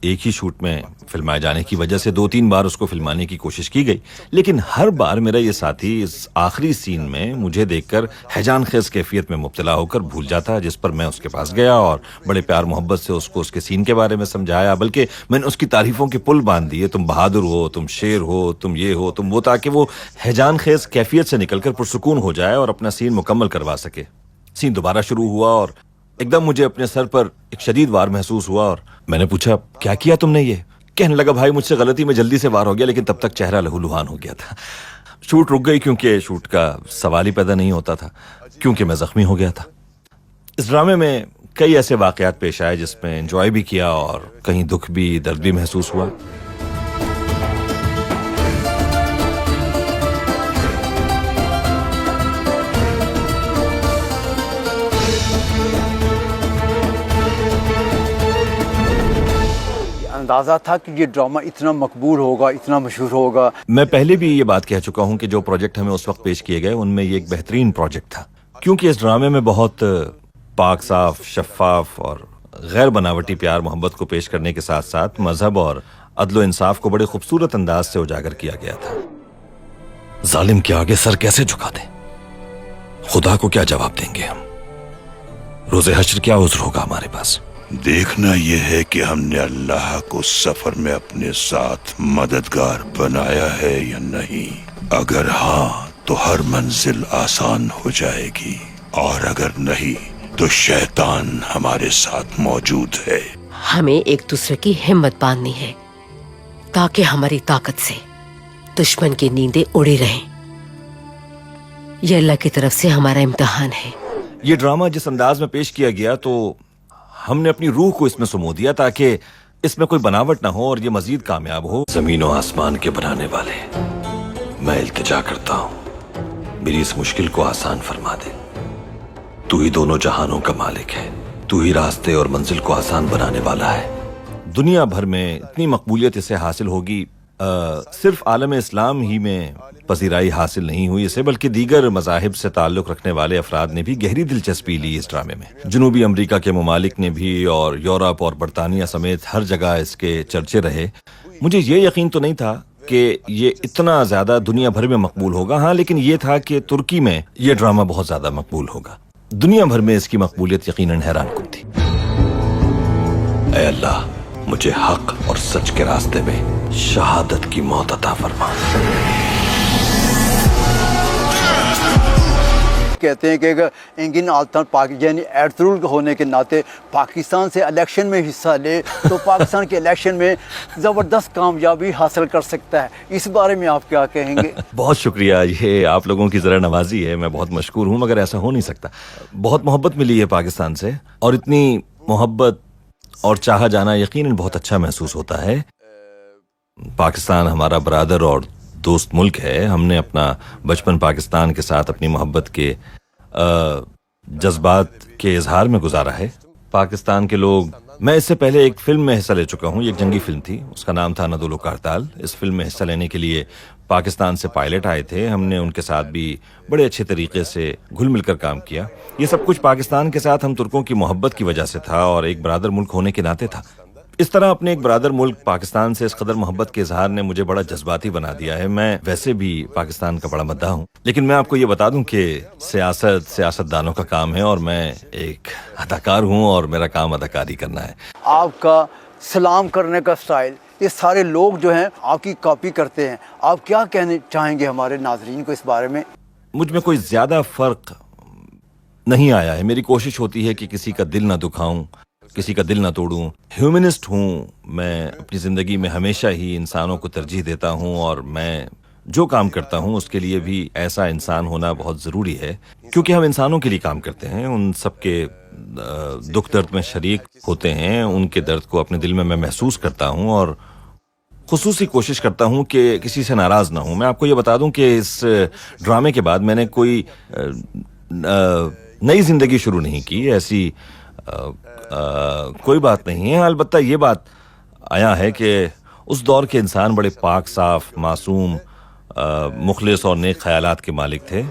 ایک ہی شوٹ میں فلمائے جانے کی وجہ سے 2-3 بار اس کو فلمانے کی کوشش کی گئی، لیکن ہر بار میرا یہ ساتھی اس آخری سین میں مجھے دیکھ کر ہیجان خیز کیفیت میں مبتلا ہو کر بھول جاتا، جس پر میں اس کے پاس گیا اور بڑے پیار محبت سے اس کو اس کے سین کے بارے میں سمجھایا، بلکہ میں نے اس کی تعریفوں کے پل باندھ دیے، تم بہادر ہو، تم شیر ہو، تم یہ ہو، تم وہ، تاکہ وہ ہیجان خیز کیفیت سے نکل کر پرسکون ہو جائے اور اپنا سین مکمل کروا سکے۔ سین دوبارہ شروع ہوا اور ایک دم مجھے اپنے سر پر ایک شدید وار محسوس ہوا اور میں نے پوچھا کیا کیا تم نے؟ یہ کہنے لگا بھائی مجھ سے غلطی میں جلدی سے وار ہو گیا، لیکن تب تک چہرہ لہو لہان ہو گیا تھا۔ شوٹ رک گئی کیونکہ شوٹ کا سوال ہی پیدا نہیں ہوتا تھا، کیونکہ میں زخمی ہو گیا تھا۔ اس ڈرامے میں کئی ایسے واقعات پیش آئے جس میں انجوائے بھی کیا اور کہیں دکھ بھی، درد بھی محسوس ہوا۔ اندازہ تھا کہ یہ ڈرامہ اتنا مقبول ہوگا، اتنا مشہور ہوگا؟ میں پہلے بھی یہ بات کہہ چکا ہوں کہ جو پروجیکٹ ہمیں اس وقت پیش کیے گئے ان میں یہ ایک بہترین پروجیکٹ تھا، کیونکہ اس ڈرامے میں بہت پاک صاف، شفاف اور غیر بناوٹی پیار محبت کو پیش کرنے کے ساتھ ساتھ مذہب اور عدل و انصاف کو بڑے خوبصورت انداز سے اجاگر کیا گیا تھا۔ ظالم کے آگے سر کیسے جھکا دیں؟ خدا کو کیا جواب دیں گے ہم؟ روز حشر کیا عذر ہوگا ہمارے پاس؟ دیکھنا یہ ہے کہ ہم نے اللہ کو سفر میں اپنے ساتھ مددگار بنایا ہے یا نہیں۔ اگر ہاں تو ہر منزل آسان ہو جائے گی، اور اگر نہیں تو شیطان ہمارے ساتھ موجود ہے۔ ہمیں ایک دوسرے کی ہمت باندھنی ہے تاکہ ہماری طاقت سے دشمن کی نیندیں اڑی رہیں۔ یہ اللہ کی طرف سے ہمارا امتحان ہے۔ یہ ڈرامہ جس انداز میں پیش کیا گیا تو ہم نے اپنی روح کو اس میں سمو دیا تاکہ اس میں کوئی بناوٹ نہ ہو اور یہ مزید کامیاب ہو۔ زمین و آسمان کے بنانے والے، میں التجا کرتا ہوں میری اس مشکل کو آسان فرما دے۔ تو ہی دونوں جہانوں کا مالک ہے، تو ہی راستے اور منزل کو آسان بنانے والا ہے۔ دنیا بھر میں اتنی مقبولیت اسے حاصل ہوگی، صرف عالم اسلام ہی میں پذیرائی حاصل نہیں ہوئی اسے، بلکہ دیگر مذاہب سے تعلق رکھنے والے افراد نے بھی گہری دلچسپی لی اس ڈرامے میں۔ جنوبی امریکہ کے ممالک نے بھی اور یورپ اور برطانیہ سمیت ہر جگہ اس کے چرچے رہے۔ مجھے یہ یقین تو نہیں تھا کہ یہ اتنا زیادہ دنیا بھر میں مقبول ہوگا، ہاں لیکن یہ تھا کہ ترکی میں یہ ڈرامہ بہت زیادہ مقبول ہوگا۔ دنیا بھر میں اس کی مقبولیت یقیناً حیران کن تھی۔ اے اللہ مجھے حق اور سچ کے راستے میں شہادت کی موت عطا فرما۔ کہتے ہیں کہ اگر انگن آلتان یعنی ایرترول ہونے کے ناطے پاکستان سے الیکشن میں حصہ لے تو پاکستان کے الیکشن میں زبردست کامیابی حاصل کر سکتا ہے۔ اس بارے میں آپ کیا کہیں گے؟ بہت شکریہ، یہ آپ لوگوں کی ذرا نوازی ہے، میں بہت مشکور ہوں، مگر ایسا ہو نہیں سکتا۔ بہت محبت ملی ہے پاکستان سے، اور اتنی محبت اور چاہا جانا یقیناً بہت اچھا محسوس ہوتا ہے۔ پاکستان ہمارا برادر اور دوست ملک ہے۔ ہم نے اپنا بچپن پاکستان کے ساتھ اپنی محبت کے جذبات کے اظہار میں گزارا ہے۔ پاکستان کے لوگ، میں اس سے پہلے ایک فلم میں حصہ لے چکا ہوں، یہ ایک جنگی فلم تھی، اس کا نام تھا ندول و کارتال۔ اس فلم میں حصہ لینے کے لیے پاکستان سے پائلٹ آئے تھے، ہم نے ان کے ساتھ بھی بڑے اچھے طریقے سے گھل مل کر کام کیا۔ یہ سب کچھ پاکستان کے ساتھ ہم ترکوں کی محبت کی وجہ سے تھا اور ایک برادر ملک ہونے کے ناطے تھا۔ اس طرح اپنے ایک برادر ملک پاکستان سے اس قدر محبت کے اظہار نے مجھے بڑا جذباتی بنا دیا ہے۔ میں ویسے بھی پاکستان کا بڑا مداح ہوں، لیکن میں آپ کو یہ بتا دوں کہ سیاست دانوں کا کام ہے اور میں ایک اداکار ہوں اور میرا کام اداکاری کرنا ہے۔ آپ کا سلام کرنے کا سٹائل، یہ سارے لوگ جو ہیں آپ کی کاپی کرتے ہیں، آپ کیا کہنے چاہیں گے ہمارے ناظرین کو اس بارے میں؟ مجھ میں کوئی زیادہ فرق نہیں آیا ہے۔ میری کوشش ہوتی ہے کہ کسی کا دل نہ دکھاؤں، کسی کا دل نہ توڑوں۔ ہیومنسٹ ہوں میں، اپنی زندگی میں ہمیشہ ہی انسانوں کو ترجیح دیتا ہوں، اور میں جو کام کرتا ہوں اس کے لیے بھی ایسا انسان ہونا بہت ضروری ہے، کیونکہ ہم انسانوں کے لیے کام کرتے ہیں، ان سب کے دکھ درد میں شریک ہوتے ہیں، ان کے درد کو اپنے دل میں محسوس کرتا ہوں، اور خصوصی کوشش کرتا ہوں کہ کسی سے ناراض نہ ہوں۔ میں آپ کو یہ بتا دوں کہ اس ڈرامے کے بعد میں نے کوئی نئی زندگی شروع نہیں کی، ایسی کوئی بات نہیں ہے۔ البتہ یہ بات آیا ہے کہ اس دور کے انسان بڑے پاک صاف، معصوم، مخلص اور نیک خیالات کے مالک تھے۔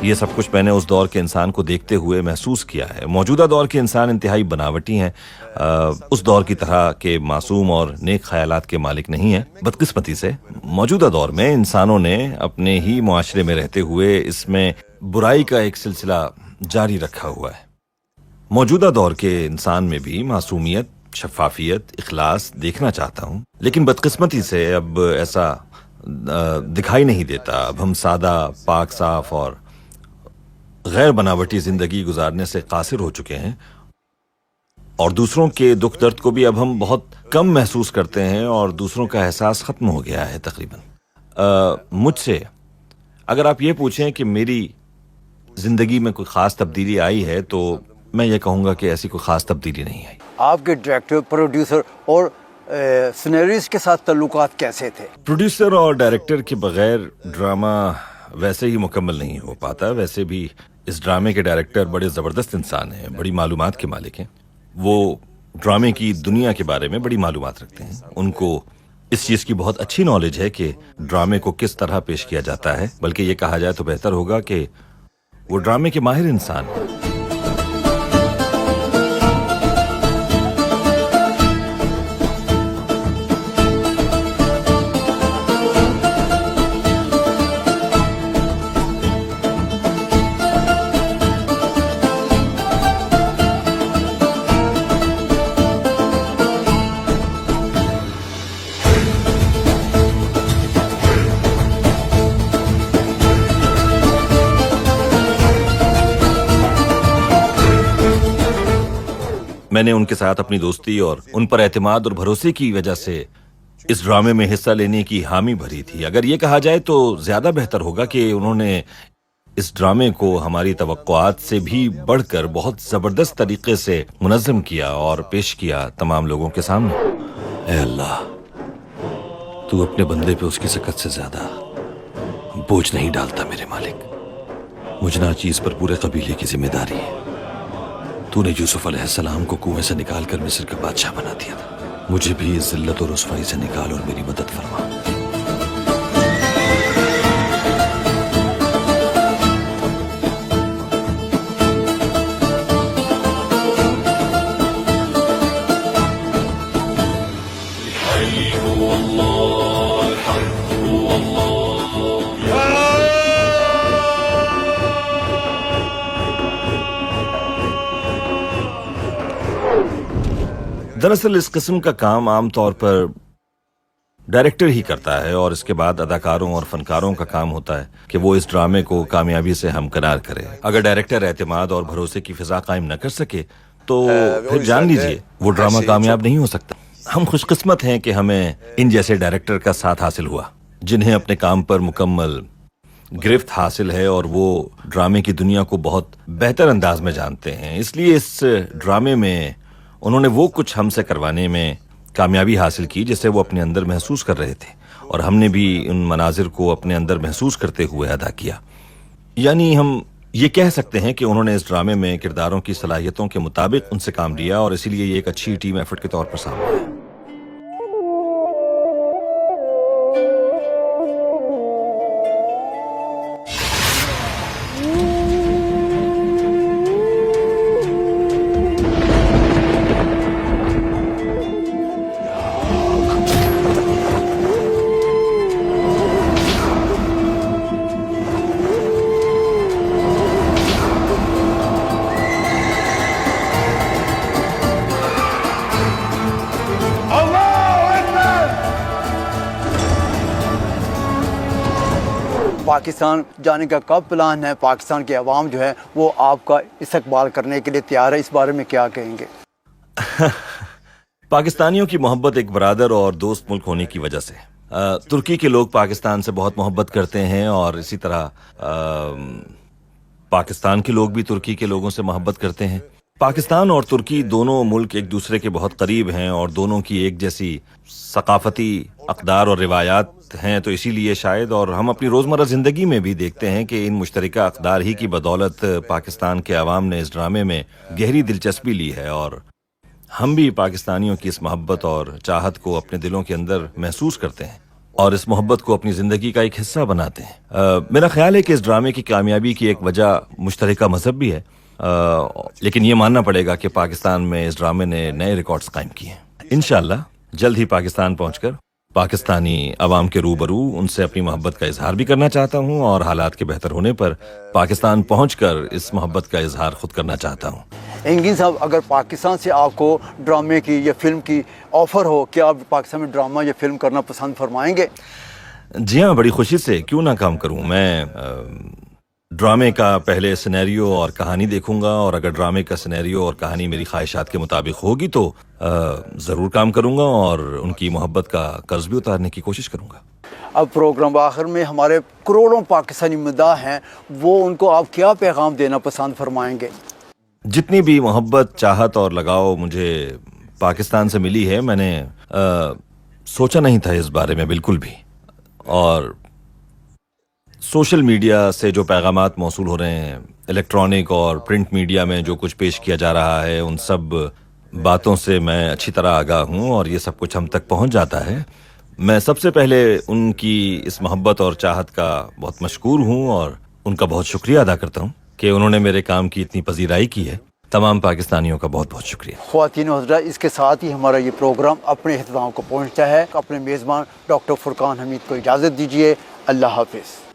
یہ سب کچھ میں نے اس دور کے انسان کو دیکھتے ہوئے محسوس کیا ہے. موجودہ دور کے انسان انتہائی بناوٹی ہیں, اس دور کی طرح کے معصوم اور نیک خیالات کے مالک نہیں ہیں. بدقسمتی سے موجودہ دور میں انسانوں نے اپنے ہی معاشرے میں رہتے ہوئے اس میں برائی کا ایک سلسلہ جاری رکھا ہوا ہے. موجودہ دور کے انسان میں بھی معصومیت, شفافیت, اخلاص دیکھنا چاہتا ہوں, لیکن بدقسمتی سے اب ایسا دکھائی نہیں دیتا. اب ہم سادہ, پاک صاف اور غیر بناوٹی زندگی گزارنے سے قاصر ہو چکے ہیں, اور دوسروں کے دکھ درد کو بھی اب ہم بہت کم محسوس کرتے ہیں, اور دوسروں کا احساس ختم ہو گیا ہے تقریباً. مجھ سے اگر آپ یہ پوچھیں کہ میری زندگی میں کوئی خاص تبدیلی آئی ہے, تو میں یہ کہوں گا کہ ایسی کوئی خاص تبدیلی نہیں آئی. آپ کے ڈائریکٹر, پروڈیوسر اور سینریسٹ کے ساتھ تعلقات کیسے تھے؟ پروڈیوسر اور ڈائریکٹر کے بغیر ڈرامہ ویسے ہی مکمل نہیں ہو پاتا. ویسے بھی اس ڈرامے کے ڈائریکٹر بڑے زبردست انسان ہیں, بڑی معلومات کے مالک ہیں. وہ ڈرامے کی دنیا کے بارے میں بڑی معلومات رکھتے ہیں. ان کو اس چیز کی بہت اچھی نالج ہے کہ ڈرامے کو کس طرح پیش کیا جاتا ہے, بلکہ یہ کہا جائے تو بہتر ہوگا کہ وہ ڈرامے کے ماہر انسان ہیں. میں نے ان کے ساتھ اپنی دوستی اور ان پر اعتماد اور بھروسے کی وجہ سے اس ڈرامے میں حصہ لینے کی حامی بھری تھی. اگر یہ کہا جائے تو زیادہ بہتر ہوگا کہ انہوں نے اس ڈرامے کو ہماری توقعات سے بھی بڑھ کر بہت زبردست طریقے سے منظم کیا اور پیش کیا تمام لوگوں کے سامنے. اے اللہ, تو اپنے بندے پہ اس کی سکت سے زیادہ بوجھ نہیں ڈالتا میرے مالک. مجھ ناچیز پر پورے قبیلے کی ذمہ داری ہے. تو نے یوسف علیہ السلام کو کنویں سے نکال کر مصر کا بادشاہ بنا دیا تھا. مجھے بھی اس ذلت اور رسوائی سے نکال اور میری مدد فرما. دراصل اس قسم کا کام عام طور پر ڈائریکٹر ہی کرتا ہے, اور اس کے بعد اداکاروں اور فنکاروں کا کام ہوتا ہے کہ وہ اس ڈرامے کو کامیابی سے ہمکنار کرے. اگر ڈائریکٹر اعتماد اور بھروسے کی فضا قائم نہ کر سکے تو پھر جان لیجئے وہ ڈرامہ کامیاب نہیں ہو سکتا. ہم خوش قسمت ہیں کہ ہمیں ان جیسے ڈائریکٹر کا ساتھ حاصل ہوا جنہیں اپنے کام پر مکمل گرفت حاصل ہے, اور وہ ڈرامے کی دنیا کو بہت بہتر انداز میں جانتے ہیں. اس لیے اس ڈرامے میں انہوں نے وہ کچھ ہم سے کروانے میں کامیابی حاصل کی جسے وہ اپنے اندر محسوس کر رہے تھے, اور ہم نے بھی ان مناظر کو اپنے اندر محسوس کرتے ہوئے ادا کیا. یعنی ہم یہ کہہ سکتے ہیں کہ انہوں نے اس ڈرامے میں کرداروں کی صلاحیتوں کے مطابق ان سے کام لیا, اور اسی لیے یہ ایک اچھی ٹیم ایفرٹ کے طور پر سامنے آیا. پاکستان جانے کا کب پلان ہے؟ پاکستان کے عوام جو ہے وہ آپ کا استقبال کرنے کے لیے تیار ہے, اس بارے میں کیا کہیں گے؟ پاکستانیوں کی محبت ایک برادر اور دوست ملک ہونے کی وجہ سے ترکی کے لوگ پاکستان سے بہت محبت کرتے ہیں, اور اسی طرح پاکستان کے لوگ بھی ترکی کے لوگوں سے محبت کرتے ہیں. پاکستان اور ترکی دونوں ملک ایک دوسرے کے بہت قریب ہیں, اور دونوں کی ایک جیسی ثقافتی اقدار اور روایات ہیں, تو اسی لیے شاید, اور ہم اپنی روزمرہ زندگی میں بھی دیکھتے ہیں کہ ان مشترکہ اقدار ہی کی بدولت پاکستان کے عوام نے اس ڈرامے میں گہری دلچسپی لی ہے, اور ہم بھی پاکستانیوں کی اس محبت اور چاہت کو اپنے دلوں کے اندر محسوس کرتے ہیں. اور اس محبت کو اپنی زندگی کا ایک حصہ بناتے ہیں. میرا خیال ہے کہ اس ڈرامے کی کامیابی کی ایک وجہ مشترکہ مذہب بھی ہے, لیکن یہ ماننا پڑے گا کہ پاکستان میں اس ڈرامے نے نئے ریکارڈز قائم کیے ہیں. انشاءاللہ جلد ہی پاکستان پہنچ کر پاکستانی عوام کے روبرو ان سے اپنی محبت کا اظہار بھی کرنا چاہتا ہوں, اور حالات کے بہتر ہونے پر پاکستان پہنچ کر اس محبت کا اظہار خود کرنا چاہتا ہوں. انگین صاحب, اگر پاکستان سے آپ کو ڈرامے کی یا فلم کی آفر ہو, کیا آپ پاکستان میں ڈرامہ یا فلم کرنا پسند فرمائیں گے؟ جی ہاں, بڑی خوشی سے, کیوں نہ کام کروں. میں ڈرامے کا پہلے سینیریو اور کہانی دیکھوں گا, اور اگر ڈرامے کا سینیریو اور کہانی میری خواہشات کے مطابق ہوگی تو ضرور کام کروں گا, اور ان کی محبت کا قرض بھی اتارنے کی کوشش کروں گا. اب پروگرام آخر میں ہمارے کروڑوں پاکستانی مداح ہیں, وہ ان کو آپ کیا پیغام دینا پسند فرمائیں گے؟ جتنی بھی محبت, چاہت اور لگاؤ مجھے پاکستان سے ملی ہے, میں نے سوچا نہیں تھا اس بارے میں بالکل بھی, اور سوشل میڈیا سے جو پیغامات موصول ہو رہے ہیں, الیکٹرانک اور پرنٹ میڈیا میں جو کچھ پیش کیا جا رہا ہے, ان سب باتوں سے میں اچھی طرح آگاہ ہوں, اور یہ سب کچھ ہم تک پہنچ جاتا ہے. میں سب سے پہلے ان کی اس محبت اور چاہت کا بہت مشکور ہوں, اور ان کا بہت شکریہ ادا کرتا ہوں کہ انہوں نے میرے کام کی اتنی پذیرائی کی ہے. تمام پاکستانیوں کا بہت بہت شکریہ. خواتین و حضرات, اس کے ساتھ ہی ہمارا یہ پروگرام اپنے اختتام کو پہنچتا ہے. اپنے میزبان ڈاکٹر فرقان حمید کو اجازت دیجیے. اللہ حافظ.